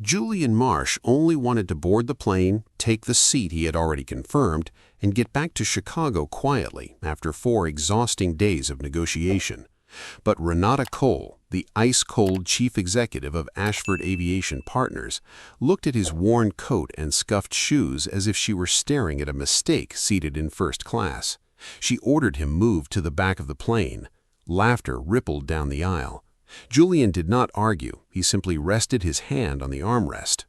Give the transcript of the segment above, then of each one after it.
Julian Marsh only wanted to board the plane, take the seat he had already confirmed, and get back to Chicago quietly after 4 exhausting days of negotiation. But Renata Cole, the ice-cold chief executive of Ashford Aviation Partners, looked at his worn coat and scuffed shoes as if she were staring at a mistake seated in first class. She ordered him moved to the back of the plane. Laughter rippled down the aisle. Julian did not argue, he simply rested his hand on the armrest.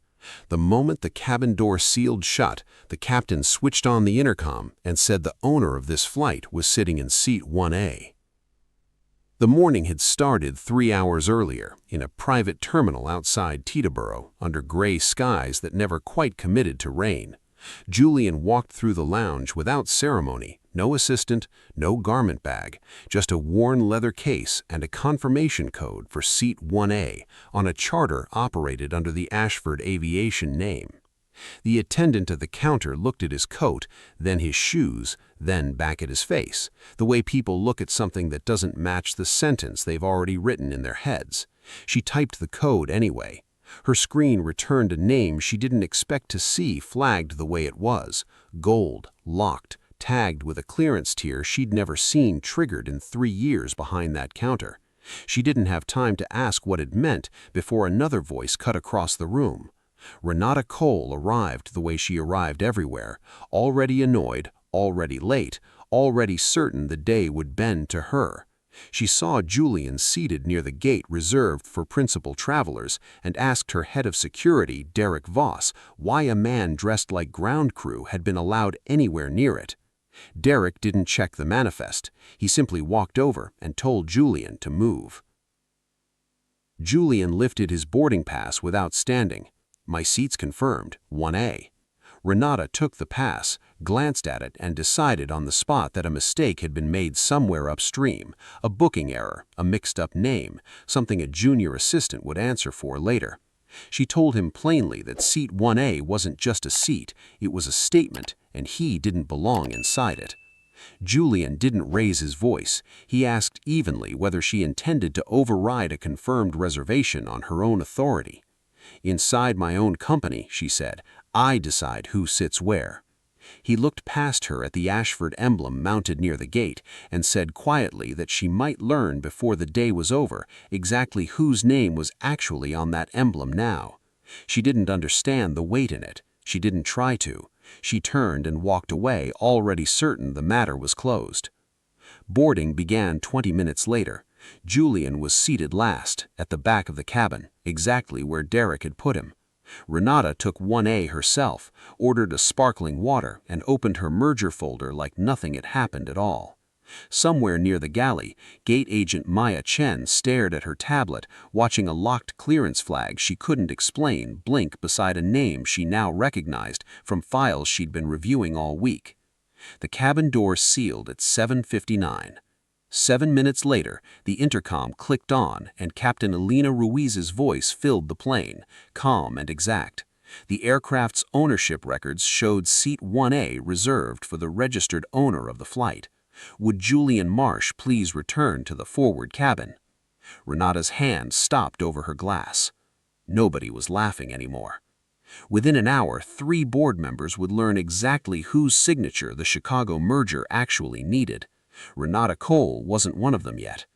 The moment the cabin door sealed shut, the captain switched on the intercom and said the owner of this flight was sitting in seat 1A. The morning had started 3 hours earlier, in a private terminal outside Teterboro, under gray skies that never quite committed to rain. Julian walked through the lounge without ceremony, no assistant, no garment bag, just a worn leather case and a confirmation code for seat 1A on a charter operated under the Ashford Aviation name. The attendant at the counter looked at his coat, then his shoes, then back at his face, the way people look at something that doesn't match the sentence they've already written in their heads. She typed the code anyway. Her screen returned a name she didn't expect to see flagged the way it was, gold, locked, tagged with a clearance tier she'd never seen triggered in 3 years behind that counter. She didn't have time to ask what it meant before another voice cut across the room. Renata Cole arrived the way she arrived everywhere, already annoyed, already late, already certain the day would bend to her. She saw Julian seated near the gate reserved for principal travelers and asked her head of security, Derek Voss, why a man dressed like ground crew had been allowed anywhere near it. Derek didn't check the manifest. He simply walked over and told Julian to move. Julian lifted his boarding pass without standing. "My seat's confirmed, 1A." Renata took the pass, glanced at it, and decided on the spot that a mistake had been made somewhere upstream, a booking error, a mixed-up name, something a junior assistant would answer for later. She told him plainly that seat 1A wasn't just a seat, it was a statement, and he didn't belong inside it. Julian didn't raise his voice. He asked evenly whether she intended to override a confirmed reservation on her own authority. "Inside my own company," she said, "I decide who sits where." He looked past her at the Ashford emblem mounted near the gate and said quietly that she might learn before the day was over exactly whose name was actually on that emblem now. She didn't understand the weight in it. She didn't try to. She turned and walked away, already certain the matter was closed. Boarding began 20 minutes later. Julian was seated last, at the back of the cabin, exactly where Derek had put him. Renata took 1A herself, ordered a sparkling water, and opened her merger folder like nothing had happened at all. Somewhere near the galley, gate agent Maya Chen stared at her tablet, watching a locked clearance flag she couldn't explain blink beside a name she now recognized from files she'd been reviewing all week. The cabin door sealed at 7:59. 7 minutes later, the intercom clicked on and Captain Elena Ruiz's voice filled the plane, calm and exact. The aircraft's ownership records showed seat 1A reserved for the registered owner of the flight. Would Julian Marsh please return to the forward cabin? Renata's hand stopped over her glass. Nobody was laughing anymore. Within an hour, 3 board members would learn exactly whose signature the Chicago merger actually needed. Renata Cole wasn't one of them yet.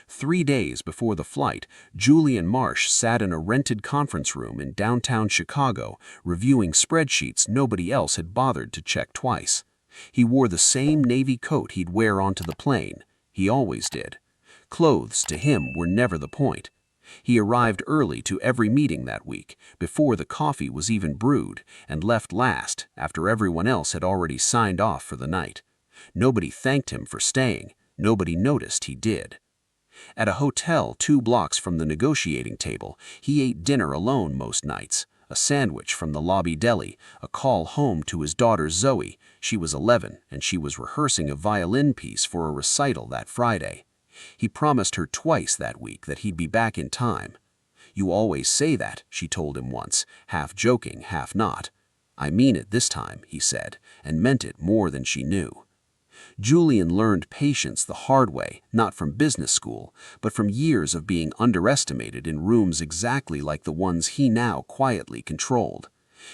3 days before the flight, Julian Marsh sat in a rented conference room in downtown Chicago, reviewing spreadsheets nobody else had bothered to check twice. He wore the same navy coat he'd wear onto the plane. He always did. Clothes, to him, were never the point. He arrived early to every meeting that week, before the coffee was even brewed, and left last, after everyone else had already signed off for the night. Nobody thanked him for staying. Nobody noticed he did. At a hotel 2 blocks from the negotiating table, he ate dinner alone most nights, a sandwich from the lobby deli, a call home to his daughter Zoe. She was 11, and she was rehearsing a violin piece for a recital that Friday. He promised her twice that week that he'd be back in time. "You always say that," she told him once, half joking, half not. "I mean it this time," he said, and meant it more than she knew. Julian learned patience the hard way, not from business school, but from years of being underestimated in rooms exactly like the ones he now quietly controlled.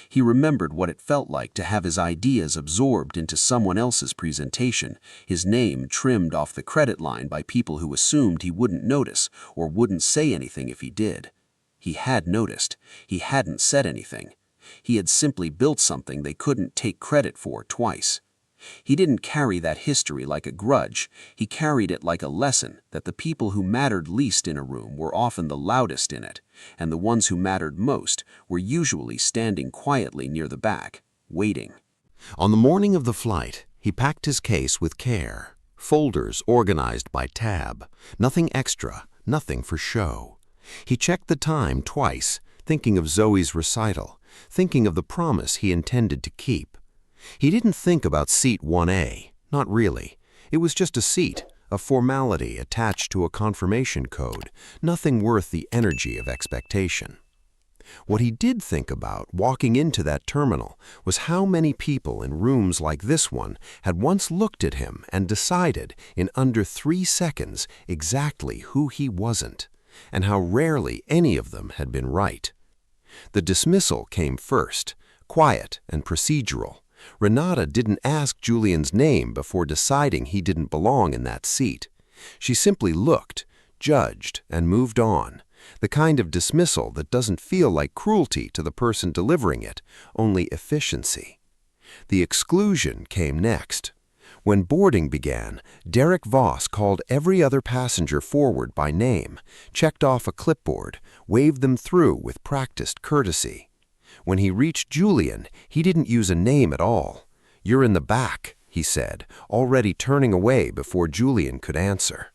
He remembered what it felt like to have his ideas absorbed into someone else's presentation, his name trimmed off the credit line by people who assumed he wouldn't notice or wouldn't say anything if he did. He had noticed. He hadn't said anything. He had simply built something they couldn't take credit for twice. He didn't carry that history like a grudge. He carried it like a lesson that the people who mattered least in a room were often the loudest in it, and the ones who mattered most were usually standing quietly near the back, waiting. On the morning of the flight, he packed his case with care. Folders organized by tab. Nothing extra, nothing for show. He checked the time twice, thinking of Zoe's recital, thinking of the promise he intended to keep. He didn't think about seat 1A, not really. It was just a seat, a formality attached to a confirmation code, nothing worth the energy of expectation. What he did think about walking into that terminal was how many people in rooms like this one had once looked at him and decided in under 3 seconds exactly who he wasn't, and how rarely any of them had been right. The dismissal came first, quiet and procedural. Renata didn't ask Julian's name before deciding he didn't belong in that seat. She simply looked, judged, and moved on. The kind of dismissal that doesn't feel like cruelty to the person delivering it, only efficiency. The exclusion came next. When boarding began, Derek Voss called every other passenger forward by name, checked off a clipboard, waved them through with practiced courtesy. When he reached Julian, he didn't use a name at all. "You're in the back," he said, already turning away before Julian could answer.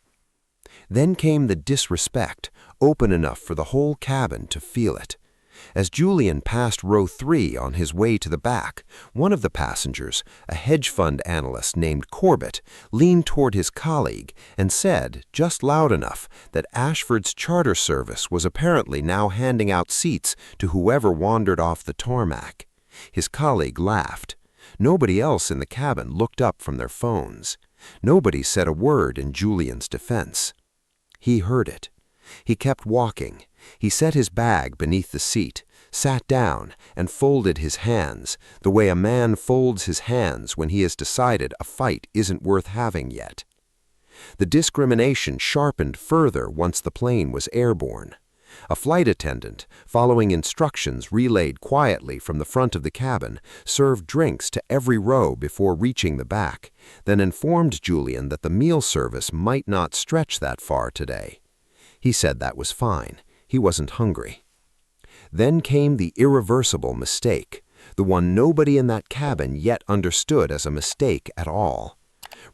Then came the disrespect, open enough for the whole cabin to feel it. As Julian passed row 3 on his way to the back, one of the passengers, a hedge fund analyst named Corbett, leaned toward his colleague and said, just loud enough, that Ashford's charter service was apparently now handing out seats to whoever wandered off the tarmac. His colleague laughed. Nobody else in the cabin looked up from their phones. Nobody said a word in Julian's defense. He heard it. He kept walking. He set his bag beneath the seat, sat down, and folded his hands, the way a man folds his hands when he has decided a fight isn't worth having yet. The discrimination sharpened further once the plane was airborne. A flight attendant, following instructions relayed quietly from the front of the cabin, served drinks to every row before reaching the back, then informed Julian that the meal service might not stretch that far today. He said that was fine. He wasn't hungry. Then came the irreversible mistake, the one nobody in that cabin yet understood as a mistake at all.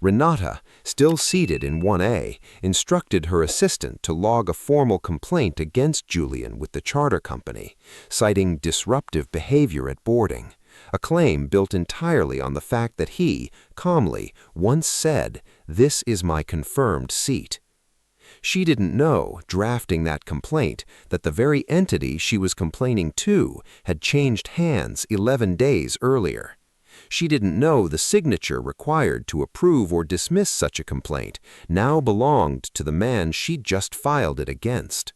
Renata, still seated in 1A, instructed her assistant to log a formal complaint against Julian with the charter company, citing disruptive behavior at boarding, a claim built entirely on the fact that he, calmly, once said, "This is my confirmed seat." She didn't know, drafting that complaint, that the very entity she was complaining to had changed hands 11 days earlier. She didn't know the signature required to approve or dismiss such a complaint now belonged to the man she'd just filed it against.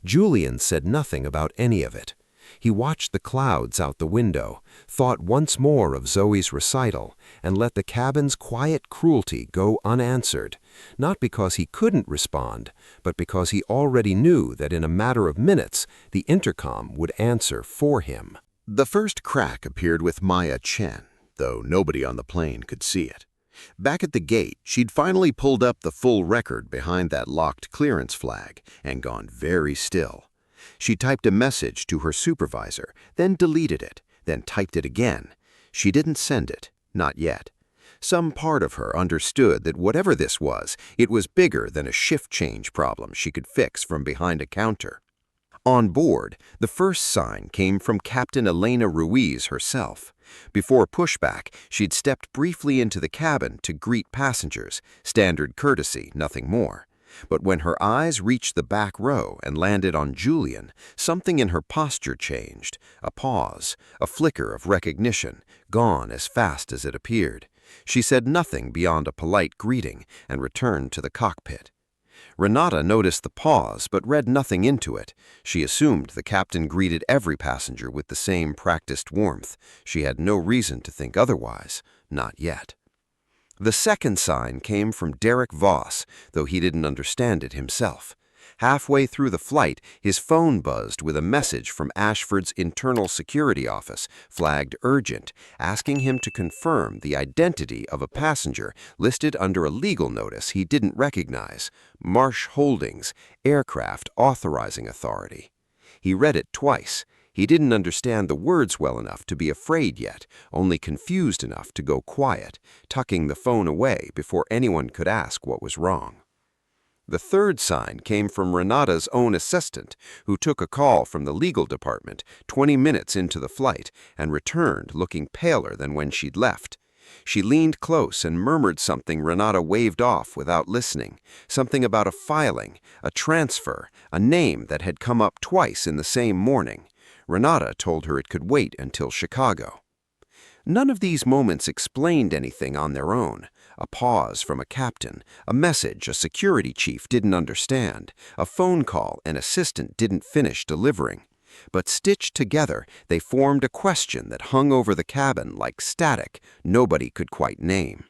Julian said nothing about any of it. He watched the clouds out the window, thought once more of Zoe's recital, and let the cabin's quiet cruelty go unanswered, not because he couldn't respond, but because he already knew that in a matter of minutes the intercom would answer for him. The first crack appeared with Maya Chen, though nobody on the plane could see it. Back at the gate, she'd finally pulled up the full record behind that locked clearance flag and gone very still. She typed a message to her supervisor, then deleted it, then typed it again. She didn't send it, not yet. Some part of her understood that whatever this was, it was bigger than a shift change problem she could fix from behind a counter. On board, the first sign came from Captain Elena Ruiz herself. Before pushback, she'd stepped briefly into the cabin to greet passengers, standard courtesy, nothing more. But when her eyes reached the back row and landed on Julian, something in her posture changed. A pause, a flicker of recognition, gone as fast as it appeared. She said nothing beyond a polite greeting and returned to the cockpit. Renata noticed the pause but read nothing into it. She assumed the captain greeted every passenger with the same practiced warmth. She had no reason to think otherwise, not yet. The second sign came from Derek Voss, though he didn't understand it himself. Halfway through the flight, his phone buzzed with a message from Ashford's internal security office, flagged urgent, asking him to confirm the identity of a passenger listed under a legal notice he didn't recognize, Marsh Holdings, Aircraft Authorizing Authority. He read it twice. He didn't understand the words well enough to be afraid yet, only confused enough to go quiet, tucking the phone away before anyone could ask what was wrong. The third sign came from Renata's own assistant, who took a call from the legal department 20 minutes into the flight and returned looking paler than when she'd left. She leaned close and murmured something Renata waved off without listening, something about a filing, a transfer, a name that had come up twice in the same morning. Renata told her it could wait until Chicago. None of these moments explained anything on their own. A pause from a captain, a message a security chief didn't understand, a phone call an assistant didn't finish delivering. But stitched together, they formed a question that hung over the cabin like static nobody could quite name.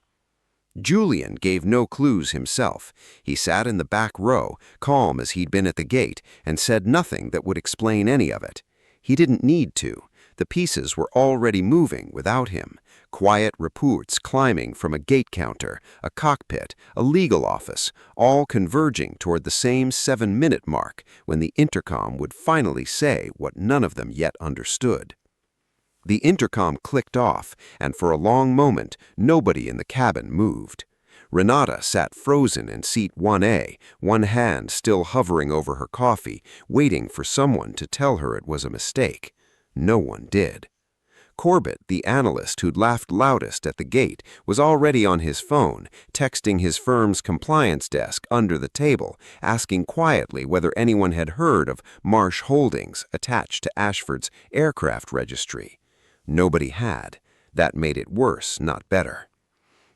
Julian gave no clues himself. He sat in the back row, calm as he'd been at the gate, and said nothing that would explain any of it. He didn't need to. The pieces were already moving without him. Quiet reports climbing from a gate counter, a cockpit, a legal office, all converging toward the same 7-minute mark when the intercom would finally say what none of them yet understood. The intercom clicked off, and for a long moment, nobody in the cabin moved. Renata sat frozen in seat 1A, one hand still hovering over her coffee, waiting for someone to tell her it was a mistake. No one did. Corbett, the analyst who'd laughed loudest at the gate, was already on his phone, texting his firm's compliance desk under the table, asking quietly whether anyone had heard of Marsh Holdings attached to Ashford's aircraft registry. Nobody had. That made it worse, not better.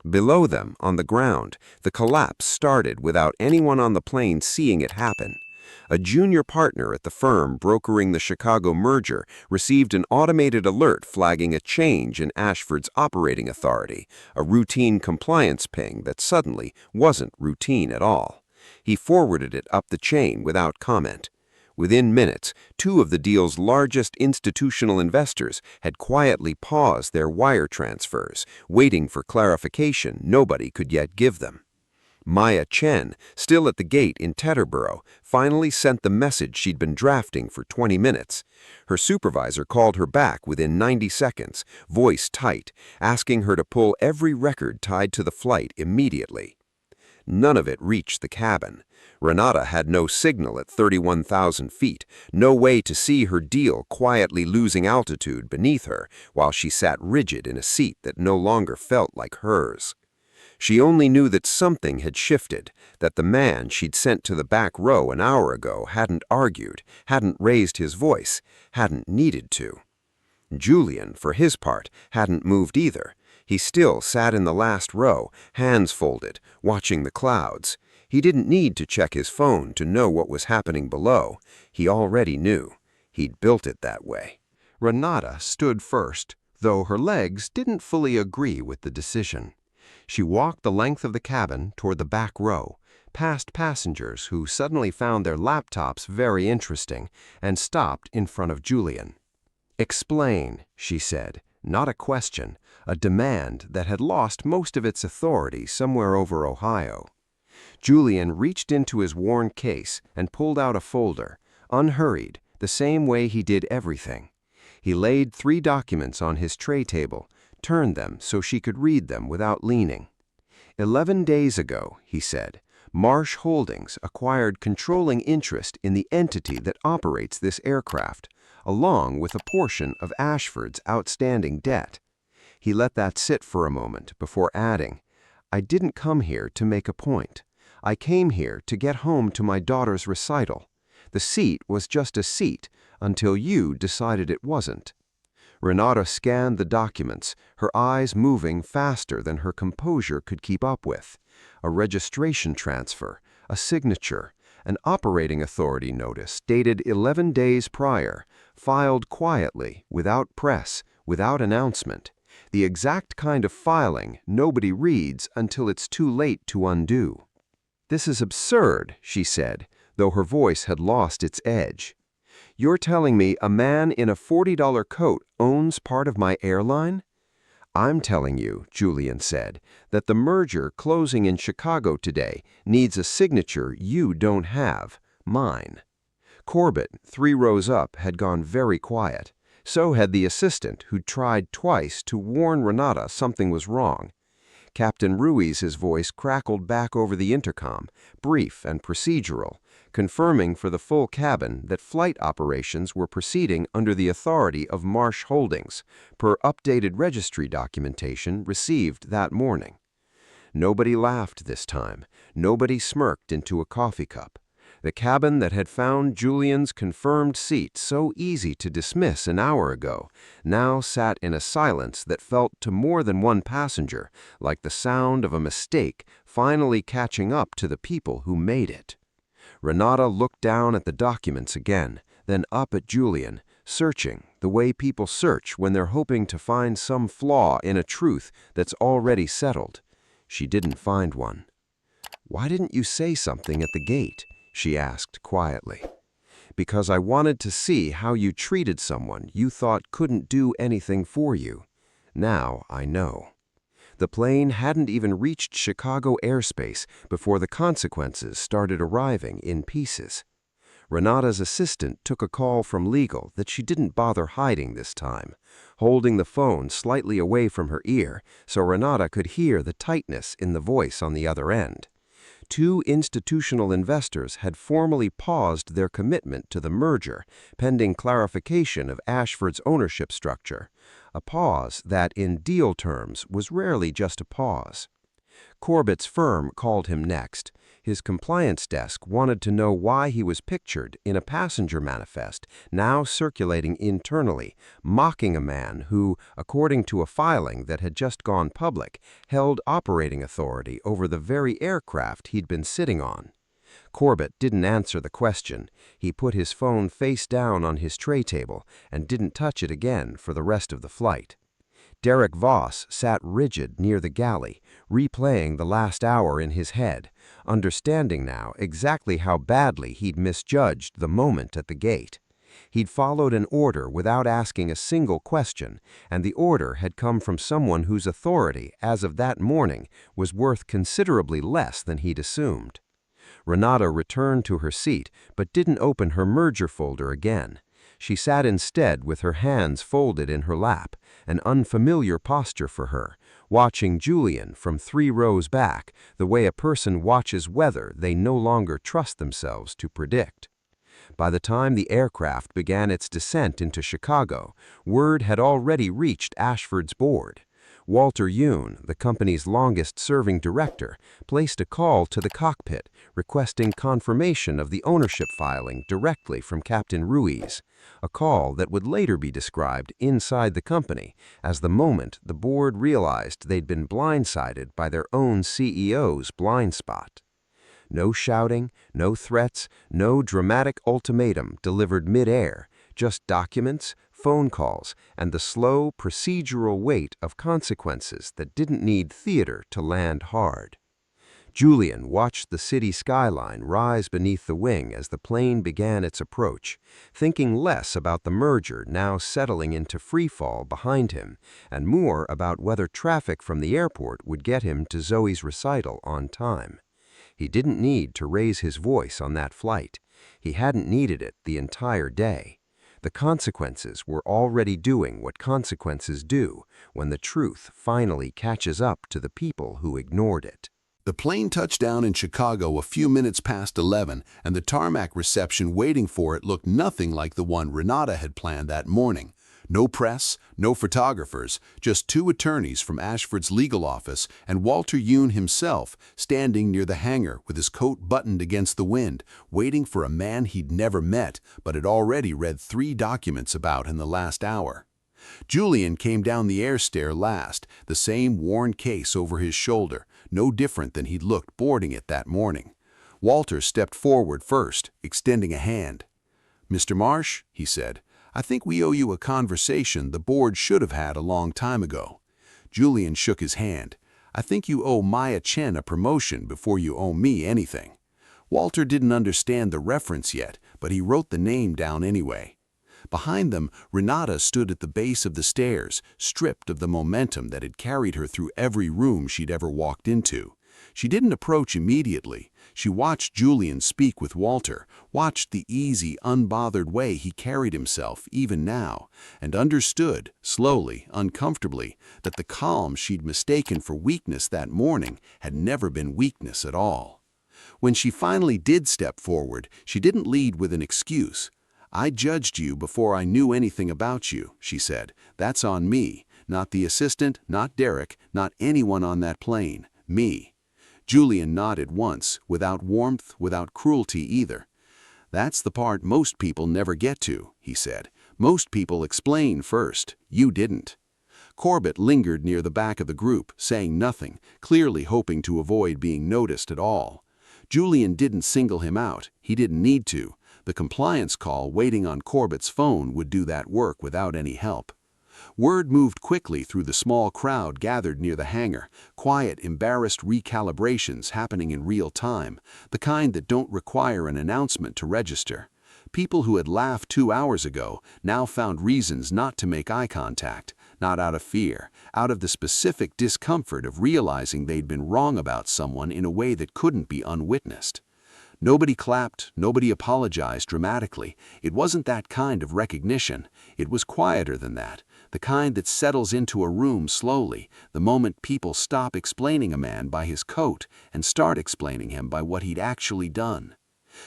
Below them, on the ground, the collapse started without anyone on the plane seeing it happen. A junior partner at the firm brokering the Chicago merger received an automated alert flagging a change in Ashford's operating authority, a routine compliance ping that suddenly wasn't routine at all. He forwarded it up the chain without comment. Within minutes, 2 of the deal's largest institutional investors had quietly paused their wire transfers, waiting for clarification nobody could yet give them. Maya Chen, still at the gate in Teterboro, finally sent the message she'd been drafting for 20 minutes. Her supervisor called her back within 90 seconds, voice tight, asking her to pull every record tied to the flight immediately. None of it reached the cabin. Renata had no signal at 31,000 feet, no way to see her deal quietly losing altitude beneath her while she sat rigid in a seat that no longer felt like hers. She only knew that something had shifted, that the man she'd sent to the back row an hour ago hadn't argued, hadn't raised his voice, hadn't needed to. Julian, for his part, hadn't moved either. He still sat in the last row, hands folded, watching the clouds. He didn't need to check his phone to know what was happening below. He already knew. He'd built it that way. Renata stood first, though her legs didn't fully agree with the decision. She walked the length of the cabin toward the back row, past passengers who suddenly found their laptops very interesting, and stopped in front of Julian. "Explain," she said, not a question, a demand that had lost most of its authority somewhere over Ohio. Julian reached into his worn case and pulled out a folder, unhurried, the same way he did everything. He laid 3 documents on his tray table, turned them so she could read them without leaning. 11 days ago, he said, Marsh Holdings acquired controlling interest in the entity that operates this aircraft, along with a portion of Ashford's outstanding debt. He let that sit for a moment before adding, "I didn't come here to make a point. I came here to get home to my daughter's recital. The seat was just a seat until you decided it wasn't." Renata scanned the documents, her eyes moving faster than her composure could keep up with. A registration transfer, a signature, an operating authority notice dated 11 days prior, filed quietly, without press, without announcement. The exact kind of filing nobody reads until it's too late to undo. "This is absurd," she said, though her voice had lost its edge. "You're telling me a man in a $40 coat owns part of my airline?" "I'm telling you," Julian said, "that the merger closing in Chicago today needs a signature you don't have, mine." Corbett, 3 rows up, had gone very quiet. So had the assistant, who'd tried twice to warn Renata something was wrong. Captain Ruiz's voice crackled back over the intercom, brief and procedural, confirming for the full cabin that flight operations were proceeding under the authority of Marsh Holdings, per updated registry documentation received that morning. Nobody laughed this time. Nobody smirked into a coffee cup. The cabin that had found Julian's confirmed seat so easy to dismiss an hour ago now sat in a silence that felt to more than one passenger like the sound of a mistake finally catching up to the people who made it. Renata looked down at the documents again, then up at Julian, searching the way people search when they're hoping to find some flaw in a truth that's already settled. She didn't find one. "Why didn't you say something at the gate?" she asked quietly. "Because I wanted to see how you treated someone you thought couldn't do anything for you. Now I know." The plane hadn't even reached Chicago airspace before the consequences started arriving in pieces. Renata's assistant took a call from legal that she didn't bother hiding this time, holding the phone slightly away from her ear so Renata could hear the tightness in the voice on the other end. 2 institutional investors had formally paused their commitment to the merger, pending clarification of Ashford's ownership structure, a pause that, in deal terms, was rarely just a pause. Corbett's firm called him next. His compliance desk wanted to know why he was pictured in a passenger manifest now circulating internally, mocking a man who, according to a filing that had just gone public, held operating authority over the very aircraft he'd been sitting on. Corbett didn't answer the question. He put his phone face down on his tray table and didn't touch it again for the rest of the flight. Derek Voss sat rigid near the galley, replaying the last hour in his head, understanding now exactly how badly he'd misjudged the moment at the gate. He'd followed an order without asking a single question, and the order had come from someone whose authority, as of that morning, was worth considerably less than he'd assumed. Renata returned to her seat, but didn't open her merger folder again. She sat instead with her hands folded in her lap, an unfamiliar posture for her, watching Julian from 3 rows back, the way a person watches weather they no longer trust themselves to predict. By the time the aircraft began its descent into Chicago, word had already reached Ashford's board. Walter Yoon, the company's longest-serving director, placed a call to the cockpit requesting confirmation of the ownership filing directly from Captain Ruiz, a call that would later be described inside the company as the moment the board realized they'd been blindsided by their own CEO's blind spot. No shouting, no threats, no dramatic ultimatum delivered mid-air, just documents, phone calls, and the slow, procedural weight of consequences that didn't need theater to land hard. Julian watched the city skyline rise beneath the wing as the plane began its approach, thinking less about the merger now settling into freefall behind him, and more about whether traffic from the airport would get him to Zoe's recital on time. He didn't need to raise his voice on that flight. He hadn't needed it the entire day. The consequences were already doing what consequences do when the truth finally catches up to the people who ignored it. The plane touched down in Chicago a few minutes past 11, and the tarmac reception waiting for it looked nothing like the one Renata had planned that morning. No press, no photographers, just 2 attorneys from Ashford's legal office and Walter Yoon himself standing near the hangar with his coat buttoned against the wind, waiting for a man he'd never met but had already read 3 documents about in the last hour. Julian came down the air stair last, the same worn case over his shoulder, no different than he'd looked boarding it that morning. Walter stepped forward first, extending a hand. "Mr. Marsh," he said, "I think we owe you a conversation the board should have had a long time ago." Julian shook his hand. "I think you owe Maya Chen a promotion before you owe me anything." Walter didn't understand the reference yet, but he wrote the name down anyway. Behind them, Renata stood at the base of the stairs, stripped of the momentum that had carried her through every room she'd ever walked into. She didn't approach immediately. She watched Julian speak with Walter, watched the easy, unbothered way he carried himself even now, and understood, slowly, uncomfortably, that the calm she'd mistaken for weakness that morning had never been weakness at all. When she finally did step forward, she didn't lead with an excuse. "I judged you before I knew anything about you," she said. "That's on me, not the assistant, not Derek, not anyone on that plane. Me." Julian nodded once, without warmth, without cruelty either. "That's the part most people never get to," he said. "Most people explain first. You didn't." Corbett lingered near the back of the group, saying nothing, clearly hoping to avoid being noticed at all. Julian didn't single him out. He didn't need to. The compliance call waiting on Corbett's phone would do that work without any help. Word moved quickly through the small crowd gathered near the hangar, quiet, embarrassed recalibrations happening in real time, the kind that don't require an announcement to register. People who had laughed 2 hours ago now found reasons not to make eye contact, not out of fear, out of the specific discomfort of realizing they'd been wrong about someone in a way that couldn't be unwitnessed. Nobody clapped, nobody apologized dramatically. It wasn't that kind of recognition. It was quieter than that, the kind that settles into a room slowly, the moment people stop explaining a man by his coat and start explaining him by what he'd actually done.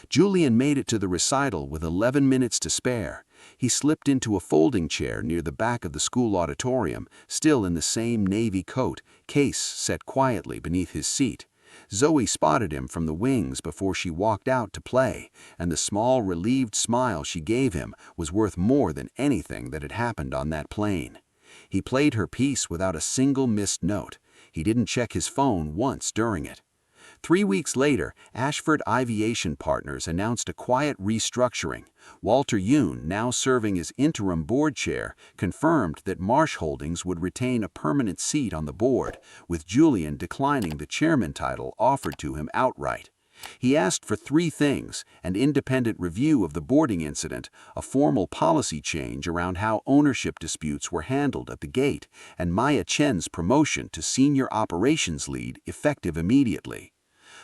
Julian made it to the recital with 11 minutes to spare. He slipped into a folding chair near the back of the school auditorium, still in the same navy coat, case set quietly beneath his seat. Zoe spotted him from the wings before she walked out to play, and the small, relieved smile she gave him was worth more than anything that had happened on that plane. He played her piece without a single missed note. He didn't check his phone once during it. 3 weeks later, Ashford Aviation Partners announced a quiet restructuring. Walter Yoon, now serving as interim board chair, confirmed that Marsh Holdings would retain a permanent seat on the board, with Julian declining the chairman title offered to him outright. He asked for 3 things: an independent review of the boarding incident, a formal policy change around how ownership disputes were handled at the gate, and Maya Chen's promotion to senior operations lead effective immediately.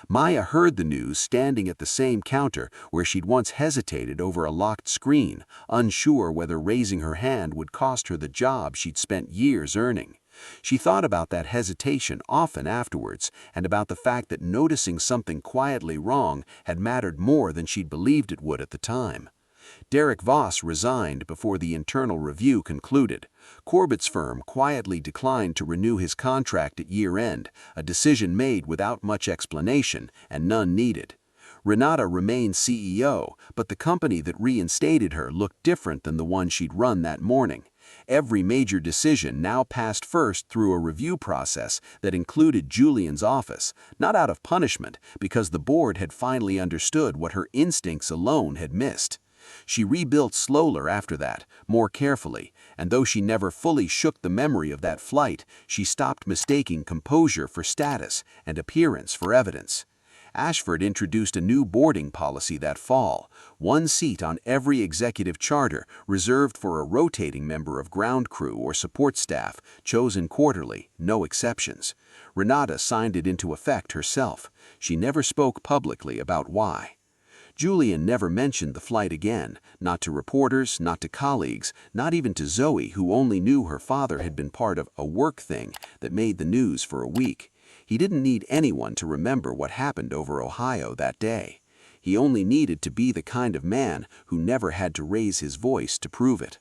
Maya heard the news standing at the same counter where she'd once hesitated over a locked screen, unsure whether raising her hand would cost her the job she'd spent years earning. She thought about that hesitation often afterwards, and about the fact that noticing something quietly wrong had mattered more than she'd believed it would at the time. Derek Voss resigned before the internal review concluded. Corbett's firm quietly declined to renew his contract at year-end, a decision made without much explanation and none needed. Renata remained CEO, but the company that reinstated her looked different than the one she'd run that morning. Every major decision now passed first through a review process that included Julian's office, not out of punishment, because the board had finally understood what her instincts alone had missed. She rebuilt slower after that, more carefully, and though she never fully shook the memory of that flight, she stopped mistaking composure for status and appearance for evidence. Ashford introduced a new boarding policy that fall: 1 seat on every executive charter, reserved for a rotating member of ground crew or support staff, chosen quarterly, no exceptions. Renata signed it into effect herself. She never spoke publicly about why. Julian never mentioned the flight again, not to reporters, not to colleagues, not even to Zoe, who only knew her father had been part of a work thing that made the news for a week. He didn't need anyone to remember what happened over Ohio that day. He only needed to be the kind of man who never had to raise his voice to prove it.